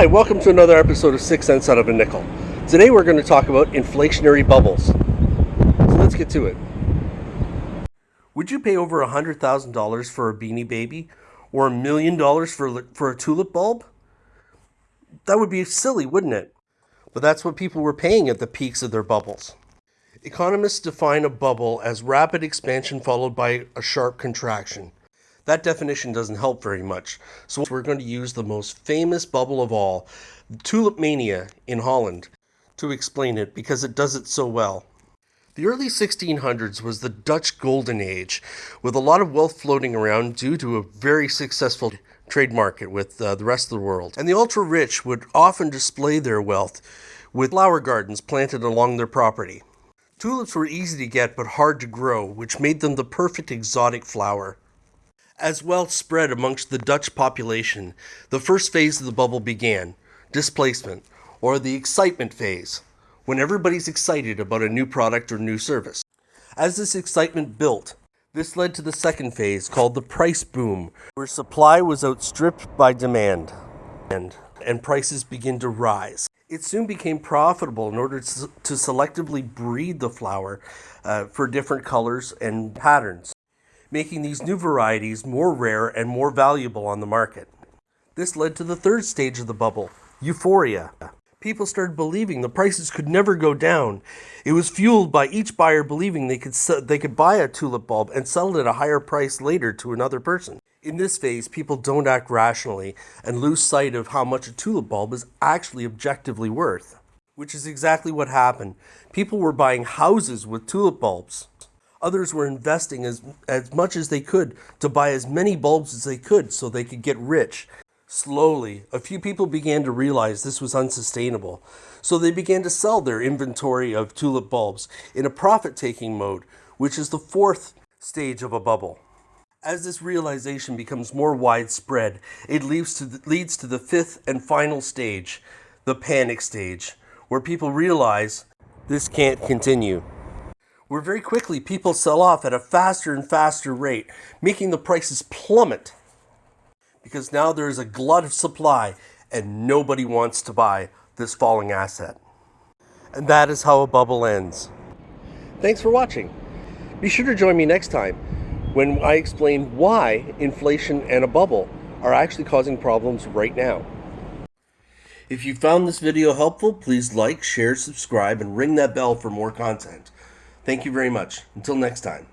Hi, welcome to another episode of 6 Cents Out of a Nickel. Today we're going to talk about inflationary bubbles. So let's get to it. Would you pay over $100,000 for a Beanie Baby or $1 million for a tulip bulb? That would be silly, wouldn't it? But that's what people were paying at the peaks of their bubbles. Economists define a bubble as rapid expansion followed by a sharp contraction. That definition doesn't help very much, so we're going to use the most famous bubble of all, the tulip mania in Holland, to explain it because it does it so well. The early 1600s was the Dutch Golden Age, with a lot of wealth floating around due to a very successful trade market with the rest of the world. And the ultra-rich would often display their wealth with flower gardens planted along their property. Tulips were easy to get but hard to grow, which made them the perfect exotic flower. As wealth spread amongst the Dutch population, the first phase of the bubble began, displacement, or the excitement phase, when everybody's excited about a new product or new service. As this excitement built, this led to the second phase called the price boom, where supply was outstripped by demand, and prices begin to rise. It soon became profitable in order to selectively breed the flower for different colors and patterns, making these new varieties more rare and more valuable on the market. This led to the third stage of the bubble, Euphoria. People started believing the prices could never go down. It was fueled by each buyer believing they could buy a tulip bulb and sell it at a higher price later to another person. In this phase, people don't act rationally and lose sight of how much a tulip bulb is actually objectively worth, which is exactly what happened. People were buying houses with tulip bulbs. Others were investing as much as they could to buy as many bulbs as they could so they could get rich. Slowly, a few people began to realize this was unsustainable, so they began to sell their inventory of tulip bulbs in a profit-taking mode, which is the fourth stage of a bubble. As this realization becomes more widespread, it leads to the fifth and final stage, the panic stage, where people realize this can't continue. Where very quickly people sell off at a faster and faster rate, making the prices plummet. Because now there is a glut of supply and nobody wants to buy this falling asset. And that is how a bubble ends. Thanks for watching. Be sure to join me next time when I explain why inflation and a bubble are actually causing problems right now. If you found this video helpful, please like, share, subscribe, and ring that bell for more content. Thank you very much. Until next time.